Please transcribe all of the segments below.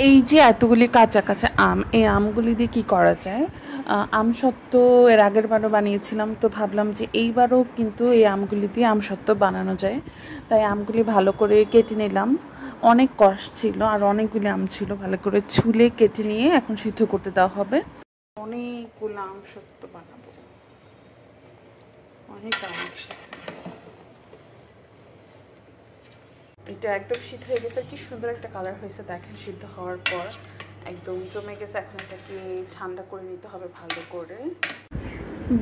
এই যে এতগুলি কাঁচা কাঁচা আম, এই আমগুলি দিয়ে কি করা যায়? আমসত্ত্ব এর আগের বারও বানিয়েছিলাম, তো ভাবলাম যে এইবারও কিন্তু এই আমগুলি দিয়ে আমসত্ত্ব বানানো যায়। তাই আমগুলি ভালো করে কেটে নিলাম। অনেক কষ ছিল আর অনেকগুলি আম ছিল, ভালো করে ছুলে কেটে নিয়ে এখন সিদ্ধ করতে দেওয়া হবে। অনেকগুলো আমসত্ত্ব বানাবো, অনেক আম একসাথে। এটা একদম সিদ্ধ হয়ে গেছে, কি সুন্দর একটা কালার হয়েছে দেখেন সিদ্ধ হওয়ার পর। একদম জমে গেছে, এখন এটাকে ঠান্ডা করে নিতে হবে ভালো করে।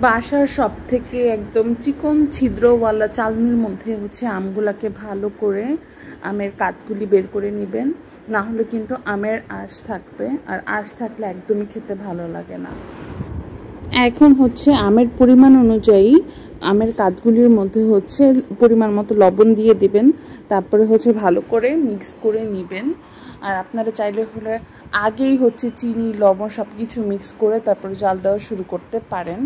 বাসার সব থেকে একদম চিকন ছিদ্রওয়ালা চালনির মধ্যে হচ্ছে আমগুলাকে ভালো করে আমের কাঠগুলি বের করে নেবেন, না হলে কিন্তু আমের আঁশ থাকবে, আর আঁশ থাকলে একদমই খেতে ভালো লাগে না। এখন হচ্ছে আমের পরিমাণ অনুযায়ী আমের কাঠগুলির মধ্যে হচ্ছে পরিমাণ মতো লবণ দিয়ে দিবেন, তারপরে হচ্ছে ভালো করে মিক্স করে নেবেন। আর আপনারা চাইলে হলে আগেই হচ্ছে চিনি লবণ সব কিছু মিক্স করে তারপরে জাল দেওয়া শুরু করতে পারেন।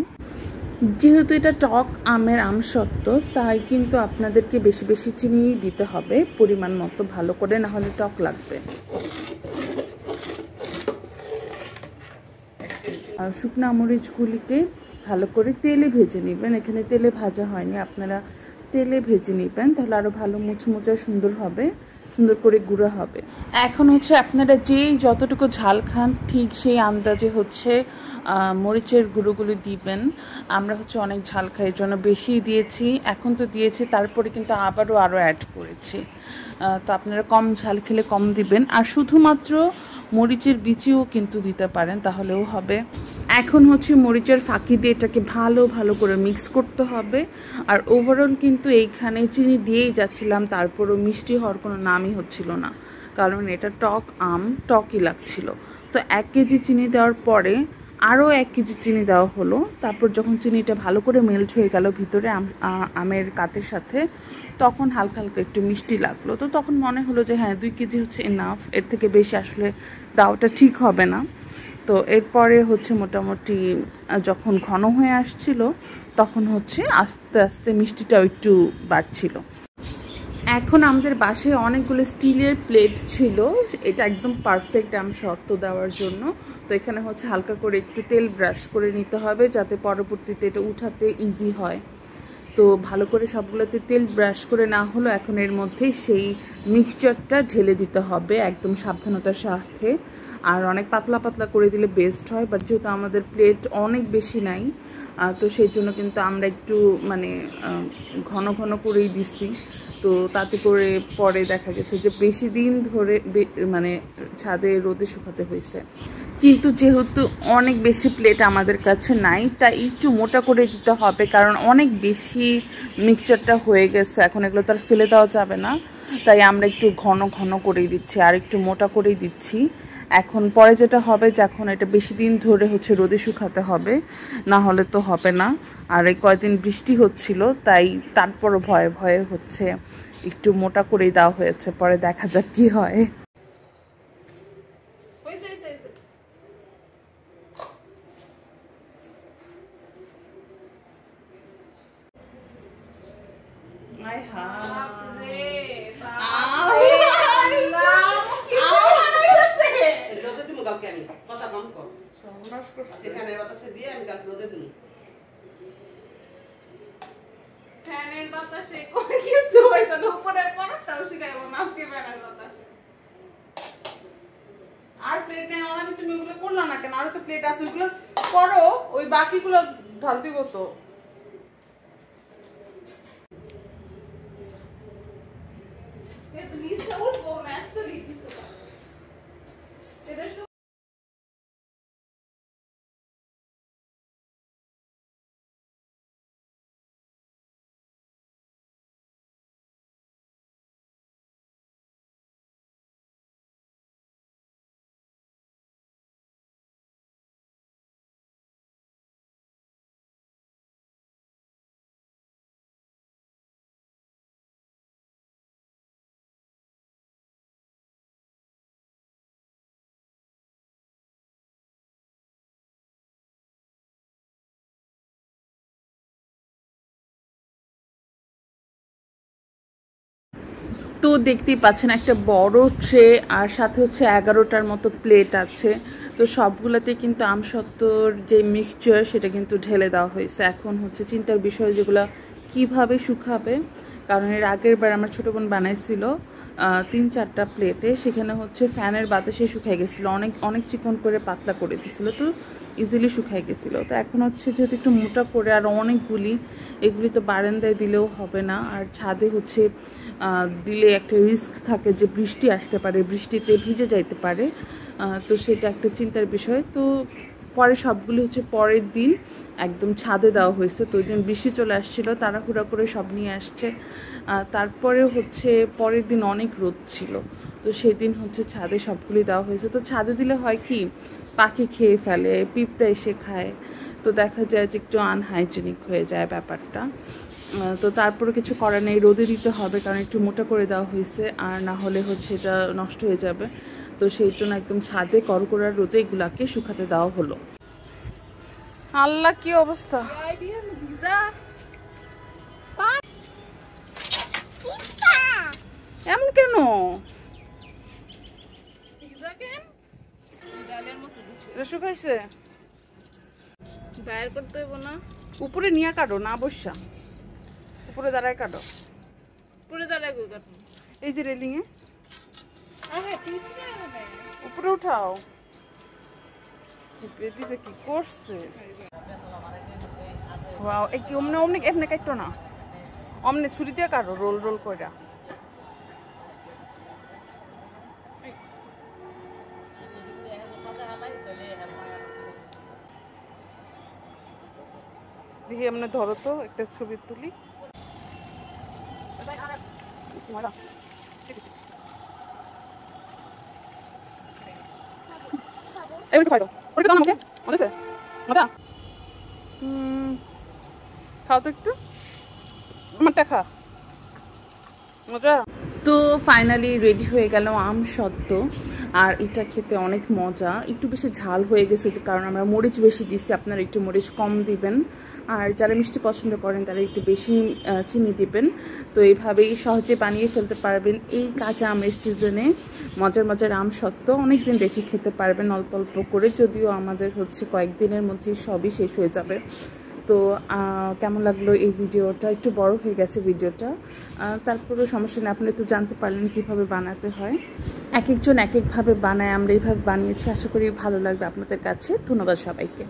যেহেতু এটা টক আমের আমসত্ত্ব, তাই কিন্তু আপনাদেরকে বেশি বেশি চিনি দিতে হবে পরিমাণ মতো, ভালো করে, না হলে টক লাগবে। আর শুকনো মরিচগুলিকে ভালো করে তেলে ভেজে নেবেন। এখানে তেলে ভাজা হয়নি, আপনারা তেলে ভেজে নেবেন, তাহলে আরও ভালো মুচমুচে সুন্দর হবে, সুন্দর করে গুঁড়ো হবে। এখন হচ্ছে আপনারা যেই যতটুকু ঝাল খান ঠিক সেই আন্দাজে হচ্ছে মরিচের গুঁড়োগুলো দিবেন। আমরা হচ্ছে অনেক ঝাল খাই, এর জন্য বেশিই দিয়েছি। এখন তো দিয়েছি, তারপরে কিন্তু আরও অ্যাড করেছি। তো আপনারা কম ঝাল খেলে কম দিবেন, আর শুধুমাত্র মরিচের বিচিও কিন্তু দিতে পারেন, তাহলেও হবে। এখন হচ্ছে মরিচের ফাঁকি দিয়ে এটাকে ভালো ভালো করে মিক্স করতে হবে। আর ওভারঅল কিন্তু এইখানে চিনি দিয়েই যাচ্ছিলাম, তারপরও মিষ্টি হওয়ার কোনো নামই হচ্ছিল না, কারণ এটা টক আম, টকই লাগছিল। তো 1 কেজি চিনি দেওয়ার পরে আরও 1 কেজি চিনি দেওয়া হলো। তারপর যখন চিনিটা ভালো করে মেল্ট হয়ে গেল ভিতরে আমের কাতের সাথে, তখন হালকা হালকা একটু মিষ্টি লাগলো। তো তখন মনে হলো যে হ্যাঁ, 2 কেজি হচ্ছে এনাফ, এর থেকে বেশি আসলে দেওয়াটা ঠিক হবে না। তো এরপরে হচ্ছে মোটামুটি যখন ঘন হয়ে আসছিল, তখন হচ্ছে আস্তে আস্তে মিষ্টিটাও একটু বাড়ছিল। এখন আমাদের বাসায় অনেকগুলো স্টিলের প্লেট ছিল, এটা একদম পারফেক্ট আমসত্ত্ব দেওয়ার জন্য। তো এখানে হচ্ছে হালকা করে একটু তেল ব্রাশ করে নিতে হবে, যাতে পরবর্তীতে এটা উঠাতে ইজি হয়। তো ভালো করে সবগুলোতে তেল ব্রাশ করে না হলো, এখন এর মধ্যে সেই মিক্সচারটা ঢেলে দিতে হবে একদম সাবধানতার সাথে। আর অনেক পাতলা পাতলা করে দিলে বেস্ট হয়, বাট যেহেতু আমাদের প্লেট অনেক বেশি নাই, তো সেই জন্য কিন্তু আমরা একটু মানে ঘন ঘন করেই দিচ্ছি। তো তাতে করে পরে দেখা গেছে যে বেশি দিন ধরে মানে ছাদে রোদে শুকাতে হয়েছে। কিন্তু যেহেতু অনেক বেশি প্লেট আমাদের কাছে নাই, তাই একটু মোটা করে দিতে হবে, কারণ অনেক বেশি মিক্সচারটা হয়ে গেছে, এখন এগুলো তো আর ফেলে দেওয়া যাবে না। তাই আমরা একটু ঘন ঘন করেই দিচ্ছি, আর একটু মোটা করেই দিচ্ছি। এখন পরে যেটা হবে, যখন এটা বেশি দিন ধরে হচ্ছে রোদে শুকাতে হবে, না হলে তো হবে না। আর এই কয়েকদিন বৃষ্টি হচ্ছিল, তাই তারপরও ভয়ে ভয়ে হচ্ছে একটু মোটা করেই দেওয়া হয়েছে, পরে দেখা যাক কি হয়। ফ্যানের বাতাসে করে কিছু হইতো না, উপরের পরটাও শিখাইবো না আজকে ফ্যানের বাতাসে। আর প্লেট নেই ওনাদের, তুমি ওগুলো করলা না কেন? আরো তো প্লেট আছে, ওইগুলো করো, ওই বাকিগুলো ঢালতে তো। লিস্টটা উঠবো, ম্যাথ তো লিখিস। তো দেখতেই পাচ্ছেন একটা বড় ট্রে আর সাথে হচ্ছে 11টার মতো প্লেট আছে। তো সবগুলোতে কিন্তু আমসত্ত্বর যে মিক্সচার সেটা কিন্তু ঢেলে দেওয়া হয়েছে। এখন হচ্ছে চিন্তার বিষয় যেগুলো কিভাবে শুকাবে, কারণ এর আগের বার আমার ছোটো বোন বানাইছিল 3-4টা প্লেটে, সেখানে হচ্ছে ফ্যানের বাতাসে শুকাই গেছিলো, অনেক অনেক চিকন করে পাতলা করে দিছিল, তো ইজিলি শুকাই গেছিলো। তো এখন হচ্ছে যেহেতু একটু মোটা করে আর অনেকগুলি, এগুলি তো বারান্দায় দিলেও হবে না, আর ছাদে হচ্ছে দিলে একটা রিস্ক থাকে যে বৃষ্টি আসতে পারে, বৃষ্টিতে ভিজে যাইতে পারে, তো সেটা একটা চিন্তার বিষয়। তো পরে সবগুলি হচ্ছে পরের দিন একদম ছাদে দেওয়া হয়েছে। তো ওই দিন বৃষ্টি চলে আসছিলো, তাড়াহুড়া করে সব নিয়ে আসছে। তারপরে হচ্ছে পরের দিন অনেক রোদ ছিল, তো সেদিন হচ্ছে ছাদে সবগুলি দেওয়া হয়েছে। তো ছাদে দিলে হয় কি, পাখি খেয়ে ফেলে, পিঁপড়া এসে খায়, তো দেখা যায় যে একটু আনহাইজেনিক হয়ে যায় ব্যাপারটা। তো তারপরে কিছু করার নেই, রোদে দিতে হবে, কারণ একটু মোটা করে দেওয়া হয়েছে, আর না হলে হচ্ছে এটা নষ্ট হয়ে যাবে। তো সেই জন্য একদম ছাদে কড়কড়ার রোদে এগুলাকে শুকাতে দেওয়া হলো। আল্লাহ কি অবস্থা! এমন কেন? শুকাইছে, বাইর করতে হইব না? উপরে নিয়ে কাটো না, বসা উপরে দাঁড়ায় কাটো, উপরে দাঁড়ায় কাটো, এই যে রেলিং এ উপরে উঠাও। বেটি যে কি করছে! ওয়াও, এই কি অমনে অমনে এমনে কাটো না, অমনে ছুরি দিয়ে কাটো, রোল রোল কইরা। দেখি এমনি ধরো তো, একটা ছবি তুলি। খাও তো একটু, আমারটা খা, মজা। তো ফাইনালি রেডি হয়ে গেল আমসত্ত্ব, আর এটা খেতে অনেক মজা। একটু বেশি ঝাল হয়ে গেছে, কারণ আমরা মরিচ বেশি দিচ্ছি, আপনারা একটু মরিচ কম দিবেন, আর যারা মিষ্টি পছন্দ করেন তারা একটু বেশি চিনি দিবেন। তো এইভাবেই সহজে বানিয়ে ফেলতে পারবেন এই কাঁচা আমের সিজনে। মজার মজার আমসত্ত্ব অনেক দিন রেখে খেতে পারবেন অল্প অল্প করে, যদিও আমাদের হচ্ছে কয়েকদিনের মধ্যেই সবই শেষ হয়ে যাবে। তো কেমন লাগলো এই ভিডিওটা? একটু বড় হয়ে গেছে ভিডিওটা, তারপরেও সমস্যা নেই, আপনি তো জানতে পারলেন কীভাবে বানাতে হয়। এক একজন এক একভাবে বানায়, আমরা এইভাবে বানিয়েছি, আশা করি ভালো লাগবে আপনাদের কাছে। ধন্যবাদ সবাইকে।